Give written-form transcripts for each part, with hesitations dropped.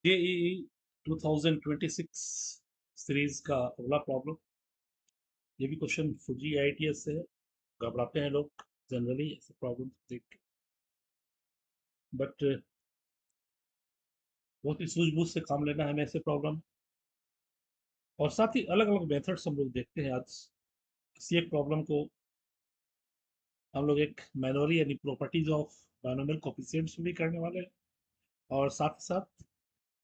JEE 2026 series का अगला problem. ये भी क्वेश्चन फुजी आईटीएस से है। घबराते हैं लोग जनरली ऐसे प्रॉब्लम देख के, बट बहुत ही सूझबूझ से काम लेना है हमें ऐसे प्रॉब्लम। और साथ ही अलग अलग मेथड्स हम लोग देखते हैं आज। किसी एक प्रॉब्लम को हम लोग एक मैनुअली यानी प्रॉपर्टीज ऑफ बाइनोमियल कोफिशिएंट्स भी करने वाले हैं, और साथ ही साथ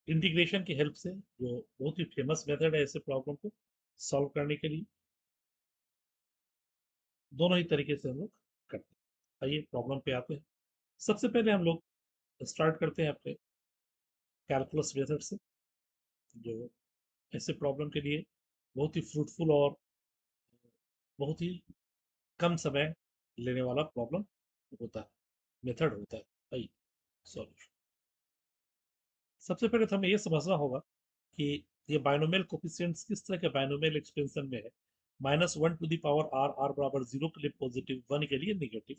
इंटीग्रेशन की हेल्प से, जो बहुत ही फेमस मेथड है ऐसे प्रॉब्लम को सॉल्व करने के लिए। दोनों ही तरीके से हम लोग करते हैं। आइए प्रॉब्लम पे आते हैं। सबसे पहले हम लोग स्टार्ट करते हैं अपने कैलकुलस मेथड से, जो ऐसे प्रॉब्लम के लिए बहुत ही फ्रूटफुल और बहुत ही कम समय लेने वाला प्रॉब्लम होता है, मेथड होता है। आइए सॉल्यूशन। सबसे पहले तो हमें ये समझना होगा कि ये बाइनोमियल कोफिशिएंट्स किस तरह के बाइनोमियल एक्सपेंशन में है। -1 टू द पावर आर बराबर 0 के लिए पॉजिटिव, 1 के लिए निगेटिव,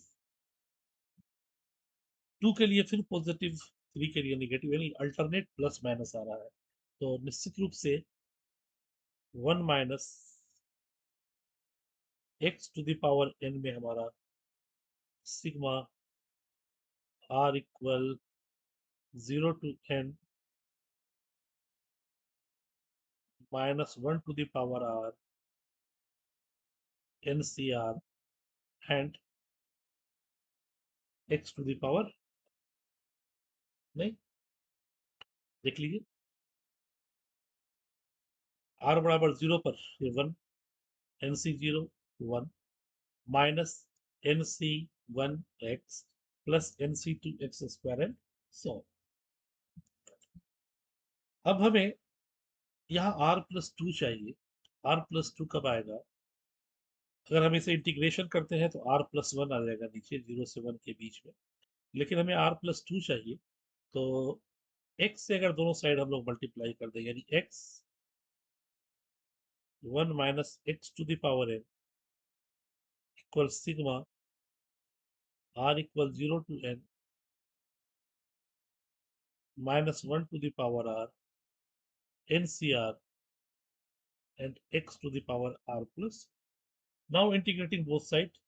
2 के लिए फिर पॉजिटिव, 3 के लिए निगेटिव, यानी अल्टरनेट प्लस माइनस आ रहा है। तो निश्चित रूप से 1 minus x to the power n में हमारा sigma r equal 0 to n -1 to the power r ncr and x to the power, नहीं, देख लीजिए, r बराबर 0 पर ये 1, nc 0 1 minus nc 1 x plus nc 2 x square and so. अब हमें यहाँ r प्लस 2 चाहिए। r प्लस 2 कब आएगा? अगर हम इसे इंटीग्रेशन करते हैं तो r प्लस 1 आ जाएगा नीचे, 0 से 1 के बीच में। लेकिन हमें r प्लस 2 चाहिए, तो x से अगर दोनों साइड हम लोग मल्टीप्लाई कर दें, यानी x 1 minus x to the power n equal sigma r equal 0 to n -1 to the power r ncr and x to the power r plus. Now integrating both sides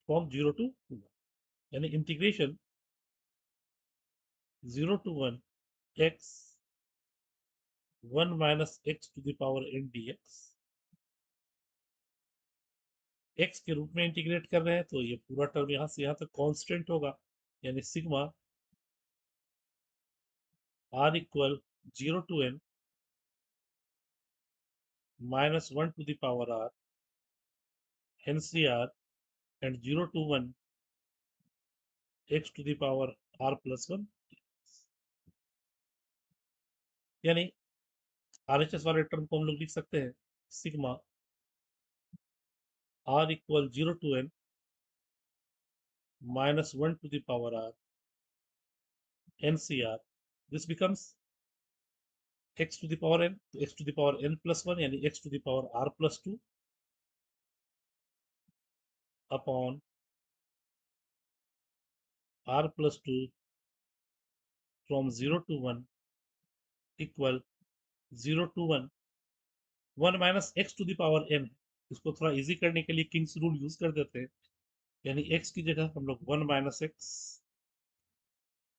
from 0 to 1, यानी integration 0 to 1 x 1 minus x to the power n dx, x के रूप में integrate कर रहे हैं तो ये पूरा टर्म यहाँ से यहाँ तक कांस्टेंट होगा, यानी sigma r equal 0 to n -1 to the power r ncr and 0 to 1 x to the power r plus 1, यानी RHS वाले टर्म को हम लोग लिख सकते हैं sigma r equal 0 to n -1 to the power r ncr. This becomes x to the power n, तो x to the power n plus 1 यानी x to the power r plus 2 upon r plus 2 from 0 to 1 equal 0 to 1 1 minus x to the power n। इसको थोड़ा easy करने के लिए Kings rule use कर देते हैं, यानी x की जगह हम लोग 1 minus x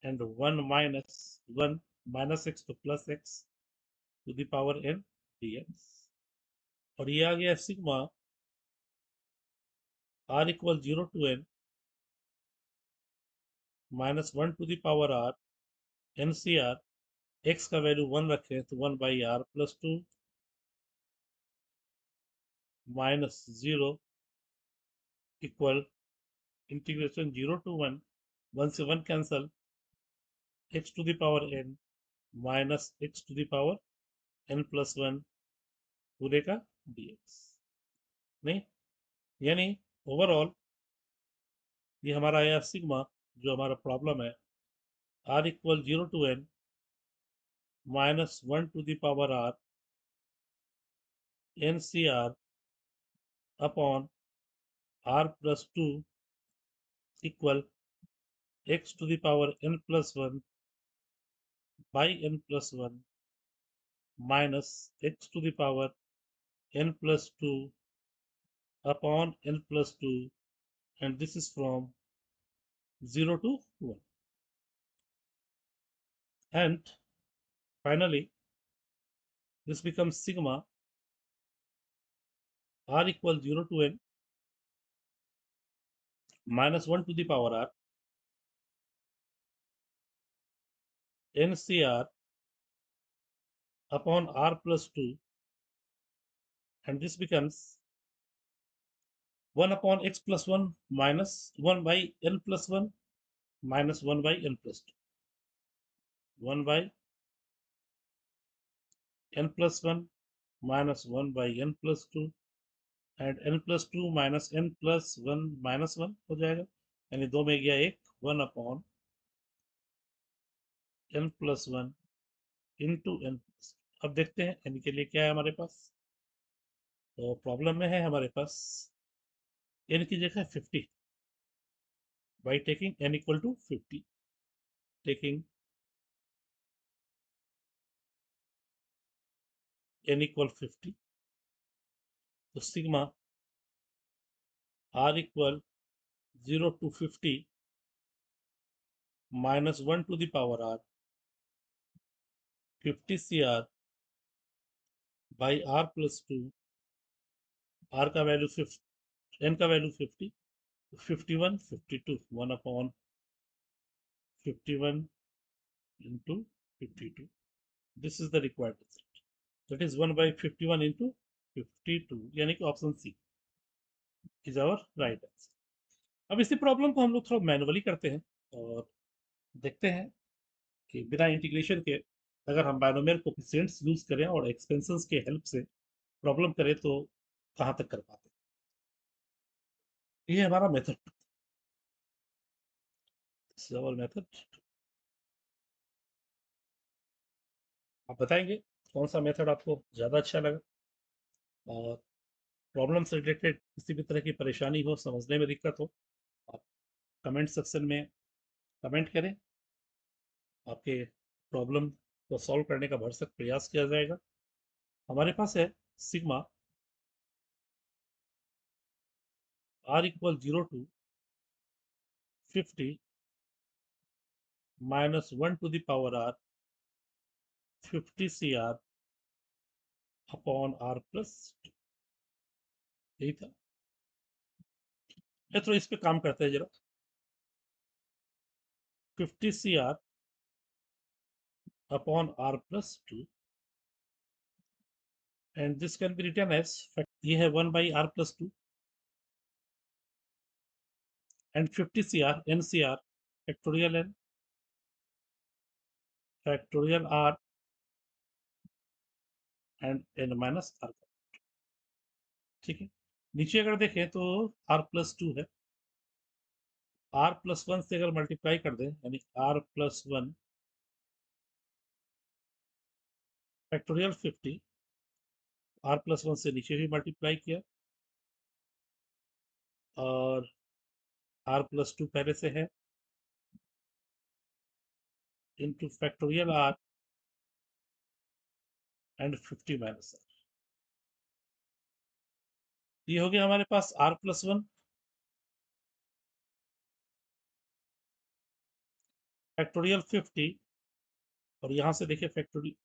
and 1 minus 1 minus x तो plus x to the power n dx, और ये आ गया sigma r equal 0 to n -1 to the power r ncr, x का वैल्यू 1 रखें तो 1 by r plus 2 minus 0 equal integration 0 to 1, 1 से 1 cancel, x to the power n minus x to the power n plus 1 पूरे का dx, नहीं, यानी overall ये हमारा आया सिग्मा, जो हमारा प्रॉब्लम है, r equal 0 to n -1 to the power r ncr upon r plus 2 equal x to the power n plus 1 by n plus 1 minus x to the power n plus 2 upon n plus 2, and this is from 0 to 1. And finally, this becomes sigma r equals 0 to n minus 1 to the power r ncr upon r plus 2, and this becomes 1 upon x plus 1 minus 1 by n plus 1 minus 1 by n plus 2. 1 by n plus 1 minus 1 by n plus 2, and n plus 2 minus n plus 1 minus 1 हो जाएगा, यानी दो में गया एक, 1 upon n plus 1 into n। अब देखते हैं n के लिए क्या है हमारे पास। तो प्रॉब्लम में है हमारे पास n की जगह 50, by taking n equal to 50, taking n equal 50, तो sigma r equal 0 to 50 minus 1 to the power r 50 cr by r plus 2, r का वैल्यू 50, n का value 50, 51 52, 1 upon 51 into 52. This is the required result. That is 1 by 51 into 52, यानी कि option C is our right answer. अब इसी problem को हम लोग थोड़ा मैनुअली करते हैं और देखते हैं कि बिना इंटीग्रेशन के अगर हम बाइनोमियल कोफिशिएंट्स यूज करें और एक्सपेंशंस के हेल्प से प्रॉब्लम करें तो कहाँ तक कर पाते हैं। ये हमारा मेथड, मेथड। आप बताएंगे कौन सा मेथड आपको ज़्यादा अच्छा लगा, और प्रॉब्लम से रिलेटेड किसी भी तरह की परेशानी हो, समझने में दिक्कत हो, आप कमेंट सेक्शन में कमेंट करें। आपके प्रॉब्लम को सॉल्व करने का भरसक प्रयास किया जाएगा। हमारे पास है sigma r equal 0 to 50 minus 1 to the power r 50 cr upon r plus 2। यही था। तो इस पे काम करते हैं जरा। 50 cr upon r plus 2, and this can be written as, ये है 1 by r plus 2 and 50 cr ncr factorial n factorial r and n minus r। ठीक है, नीचे अगर देखें तो r plus 2 है, r plus 1 से अगर मल्टीप्लाई कर दें यानी r plus 1 factorial 50, r plus 1 से नीचे भी मल्टीप्लाई किया और r plus 2 पहले से है into factorial r and 50 minus r। ये हो गया हमारे पास r plus 1 फैक्टोरियल 50, और यहाँ से देखिए factorial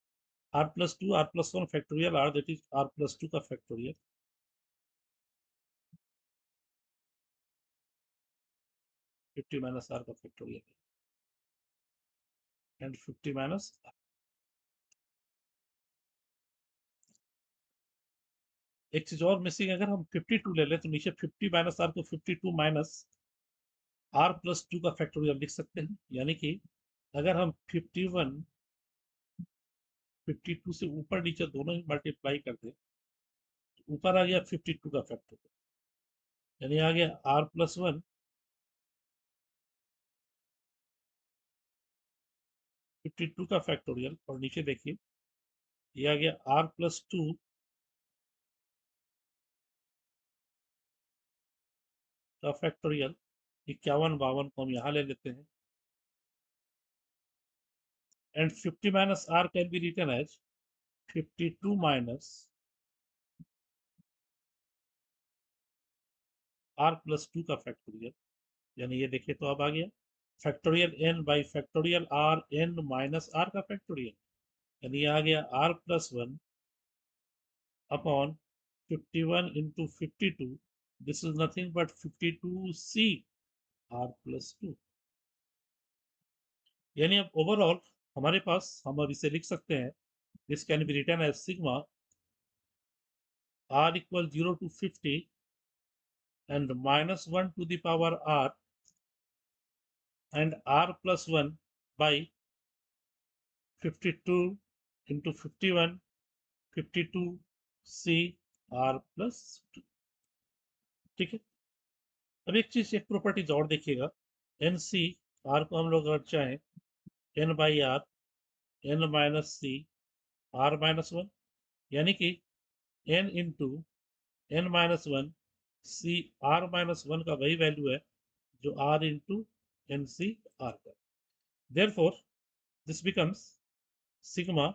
r plus 2 r plus 1 factorial r, that is r plus 2 का फैक्टोरियल 50 माइनस r का फैक्टोरियल एंड 50 माइनस r। एक चीज और मिसिंग, अगर हम 52 ले लें तो नीचे 50 माइनस r को 52 माइनस r plus 2 का फैक्टोरियल लिख सकते हैं, यानी कि अगर हम 51 52 से ऊपर नीचे दोनों ही मल्टीप्लाई कर दें तो ऊपर आ गया 52 का फैक्टोरियल, यानी आ गया r plus 1 52 का फैक्टोरियल, और नीचे देखिए ये आ गया r plus 2 का फैक्टोरियल। 51 52 को हम यहाँ ले लेते हैं and 50 minus r can be written as 52 minus r plus 2 का फैक्टोरियल, यानी ये देखिए तो अब आ गया factorial n by factorial r n minus r का फैक्टोरियल, यानी ये आ गया r plus 1 upon 51 into 52. This is nothing but 52c r plus 2. यानी अब ओवरऑल हमारे पास हम अब इसे लिख सकते हैं, this can be written as sigma r equal 0 to 50 and minus 1 to the power r and r plus 1 by 52 into 51 52 c r plus 2. ठीक है, अब एक चीज एक प्रॉपर्टीज और देखिएगा, एन सी आर को हम लोग अगर चाहें n by r n minus c r minus 1, यानी कि n into n minus 1 c r minus 1 का वही वैल्यू है जो r into n c r का। Therefore this becomes sigma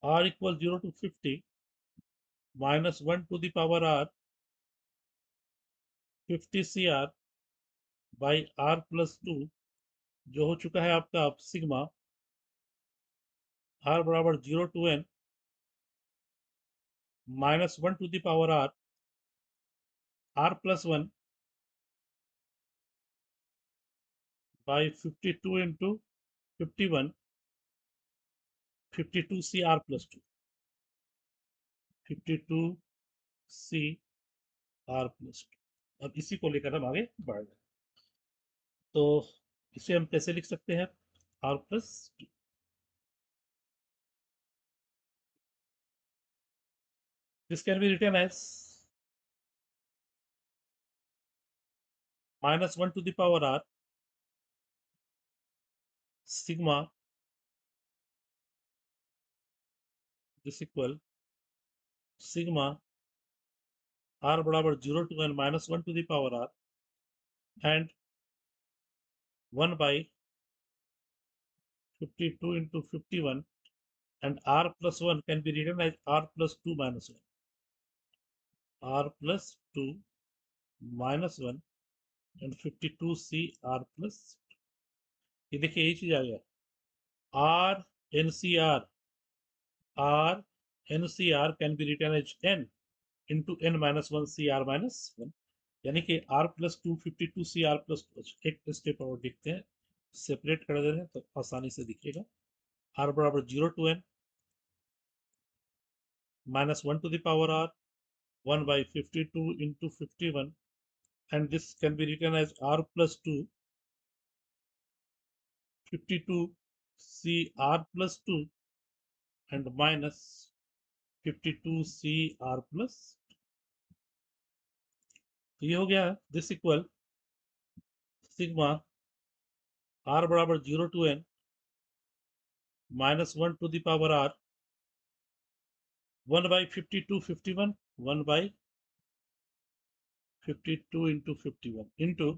r equal 0 to 50 minus 1 to the power r 50 cr by r plus 2, जो हो चुका है आपका अब सिग्मा r बराबर 0 to n minus 1 to the power r plus 1 by 52 into 51 52 c r plus 2 52 c r plus 2। अब इसी को लेकर हम आगे बढ़ रहे हैं, तो इसे हम कैसे लिख सकते हैं r plus 2। This can be written as minus 1 to the power r sigma this equal sigma r बराबर 0 to n minus 1 to the power r and 1 by 52 into 51 and r plus 1 can be written as r plus 2 minus 1 r plus 2 minus 1 and 52 c r plus, ये देखिए यही चीज आ गया r ncr r ncr can be written as n into n minus 1 cr minus 1, यानी कि r plus 2 52 cr plus 2। एक step और देखते हैं, सेपरेट कर दे रहे हैं तो आसानी से दिखेगा। r बराबर 0 to n minus 1 to the power r 1 by 52 into 51, and this can be written as r plus 2 52 c r plus 2 and minus 52 c r plus, तो ये हो गया दिस इक्वल सिग्मा r बराबर 0 to n minus 1 to the power r 1 by 52 51 1 by 52 into 51 into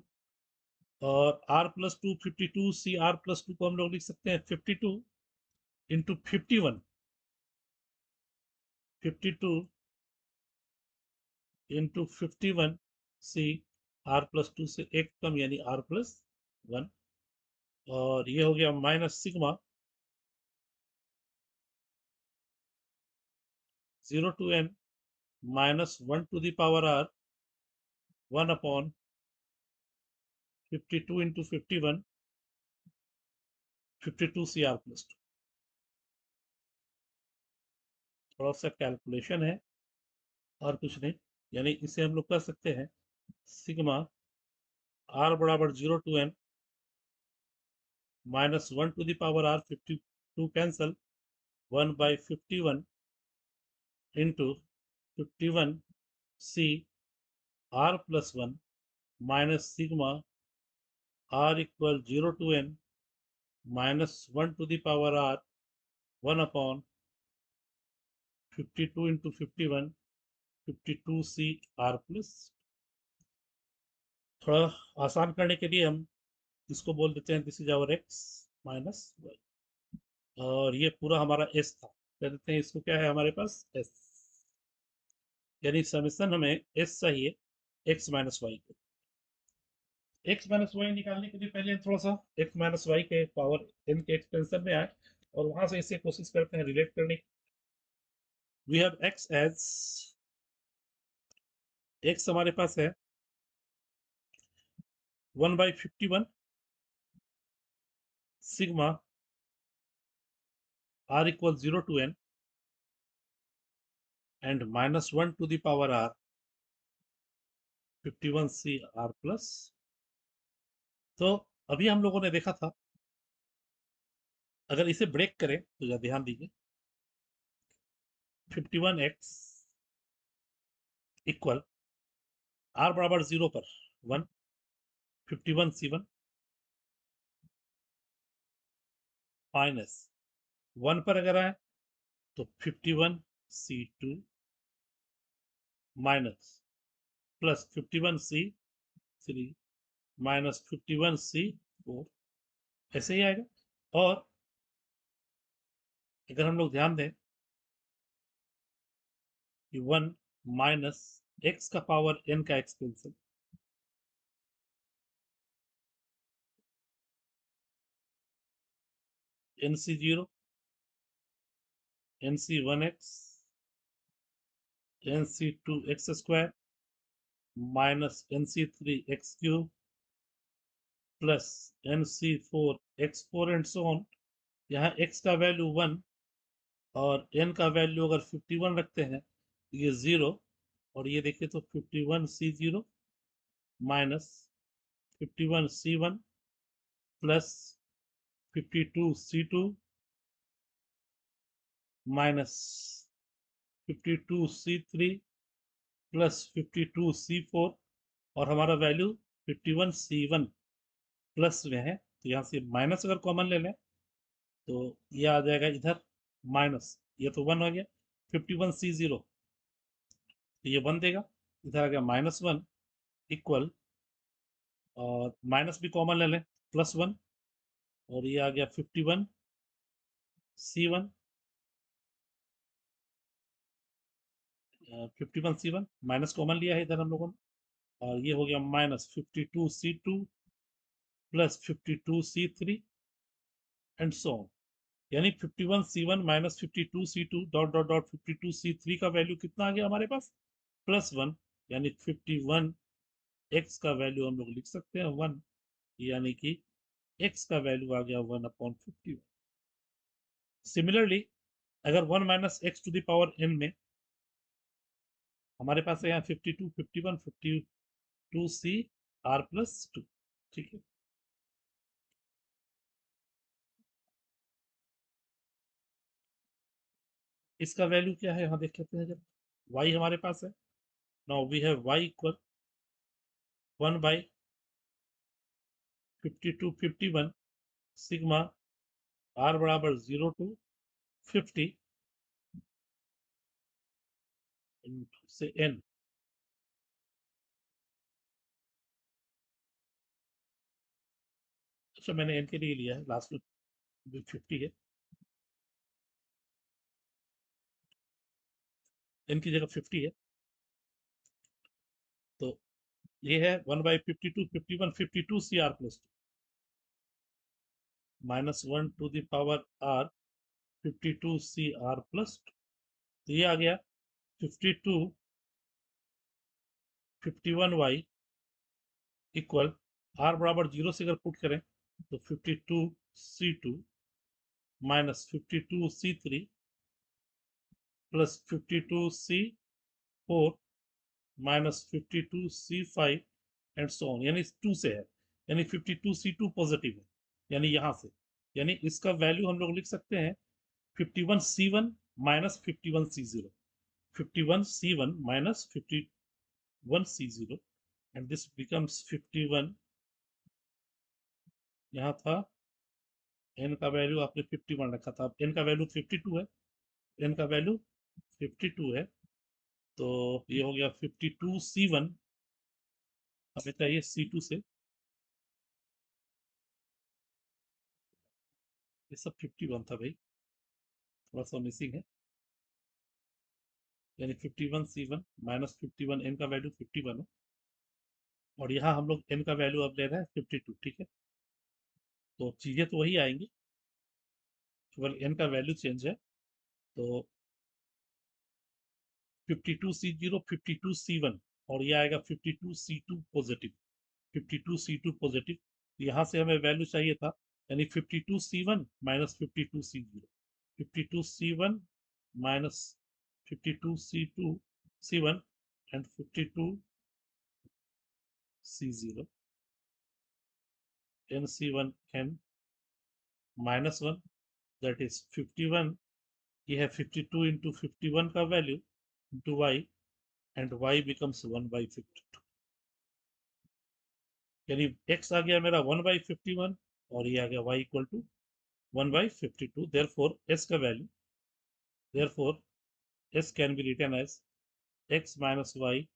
और r plus 2 52 c r plus 2 को हम लोग लिख सकते हैं 52 into 51 52 into 51 c r plus 2 से एक कम यानी r plus 1, और ये हो गया minus sigma 0 to n minus 1 to the power r 1 upon 52 into 51 52 c r plus 2। थोड़ा सा कैलकुलेशन है और कुछ नहीं, यानी इसे हम लोग कर सकते हैं सिग्मा r बराबर 0 to n minus 1 to the power r 52 cancel 1 by 51 into 51 c r plus 1 minus sigma r equal 0 to n minus 1 to the power r 1 upon 52 into 51 52 c r plus। थोड़ा आसान करने के लिए हम इसको बोल देते हैं this is our x minus y, और ये पूरा हमारा एस था। कह देते हैं इसको क्या है हमारे पास एस, यानी समेशन हमें एस चाहिए एक्स माइनस वाई को। एक्स माइनस वाई निकालने के लिए पहले थोड़ा सा एक्स माइनस वाई के पावर एन के एक्सपेंशन में आए और वहां से इसे कोशिश करते हैं रिलेट करने की। We have x as, x हमारे पास है 1/51 sigma r equals 0 to n and -1 to the power r 51c r plus। तो अभी हम लोगों ने देखा था, अगर इसे ब्रेक करें तो जरा ध्यान दीजिए, 51x इक्वल r बराबर 0 पर 1, 51c1 माइनस 1 पर अगर आए तो 51c2 minus plus 51c3 minus 51c4, ऐसे ही आएगा। और अगर हम लोग ध्यान दें कि 1 माइनस एक्स का पावर n का expansion, nc0 nc1x nc2x square minus nc3x cube plus nc4x4 and so on. यहाँ x का वैल्यू 1 और n का वैल्यू अगर 51 रखते हैं तो ये 0, और ये देखिए तो 51c0 minus 51c1 plus 52c2 minus 52c3 plus 52c4, और हमारा वैल्यू 51c1 प्लस में है, तो यहाँ से माइनस अगर कॉमन ले लें तो ये आ जाएगा इधर माइनस, ये तो 1 हो गया, 51c0 तो ये 1 देगा, इधर आ गया -1 इक्वल, और माइनस भी कॉमन ले लें +1, और ये आ गया 51c1 51c1 माइनस कॉमन लिया है इधर हम लोगों ने, और ये हो गया -52c2 plus 52c3 and so on. यानी 51c1 minus 52c2 dot dot dot 52c3 का वैल्यू कितना आ गया हमारे पास +1, यानी 51 x का वैल्यू हम लोग लिख सकते हैं 1, यानी कि x का वैल्यू आ गया 1/51। सिमिलरली अगर 1 minus x to the power n में हमारे पास है यहाँ 52 51 52c r प्लस 2, ठीक है। इसका वैल्यू क्या है यहाँ देख लेते हैं जब y हमारे पास है। नाउ वी हैव y इक्वल 1/52 51 सिग्मा r बराबर 0 to 50 से n। अच्छा मैंने n के लिए लिया है, लास्ट में 50 है, n की जगह 50 है, तो ये है 1/52 51 52c r plus 2 -1 to the power r 52c r plus 2, तो ये आ गया 52 51y इक्वल r बराबर 0 से अगर पुट करें तो 52c2 minus 52c3 plus 52c4 minus 52c5 and so on, यानी 2 से है, यानी 52c2 पॉजिटिव है, यानी यहाँ से, यानी इसका वैल्यू हम लोग लिख सकते हैं 51c1 minus 51c0, 51c1 minus 51c0, and this becomes 51, यहाँ था n का वैल्यू आपने 51 रखा था, अब n का वैल्यू 52 है, n का वैल्यू 52 है, तो ये हो गया 52c1 हमें चाहिए c2 से, ये सब 51 था भाई, थोड़ा सा मिसिंग है, यानी 51 C1 माइनस 51 n का वैल्यू 51 है, और यहाँ हम लोग n का वैल्यू अब ले रहे हैं 52, ठीक है। तो चीजें तो वही आएंगी, केवल n का वैल्यू चेंज है। तो 52C0 52C1, और ये आएगा 52C2 पॉजिटिव, 52C2 पॉजिटिव। यहाँ से हमें वैल्यू चाहिए था, यानी 52C1 minus 52C0, 52C1 minus 52C2 C1 and 52C0 NC1 n minus 1, that is 51। ये है 52 इंटू 51 का value into y, and y becomes 1/52, यानी x आ गया मेरा 1/51, और ये आ गया y equal to 1/52। Therefore s का value, therefore s can be written as x minus y,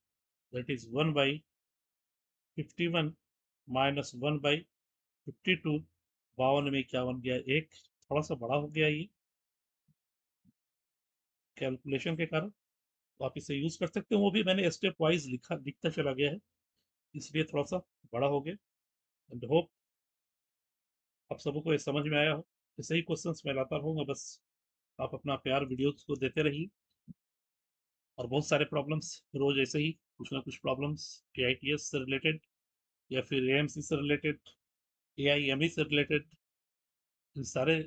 that is 1/51 minus 1/52। 52 में क्या बन गया, एक थोड़ा सा बड़ा हो गया ये कैलकुलेशन के कारण, तो आप इसे यूज कर सकते हो। वो भी मैंने स्टेप वाइज लिखता चला गया है, इसलिए थोड़ा सा बड़ा हो गया। एंड होप आप सबको ये समझ में आया हो। ऐसे ही क्वेश्चंस मैं लाता रहूंगा, बस आप अपना प्यार वीडियोस को देते रहिए। और बहुत सारे प्रॉब्लम्स रोज ऐसे ही कुछ ना कुछ प्रॉब्लम्स AITS से रिलेटेड, या फिर AMC से रिलेटेड, AIME से रिलेटेड, इन सारे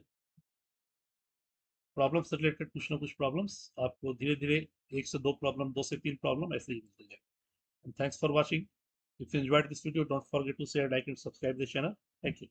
प्रॉब्लम से रिलेटेड कुछ ना कुछ प्रॉब्लम्स आपको धीरे धीरे, एक से दो प्रॉब्लम, दो से तीन प्रॉब्लम ऐसे ही मिलते जाएंगे। Thanks for watching. If you enjoyed this video, don't forget to share, like and subscribe the channel. Thank you.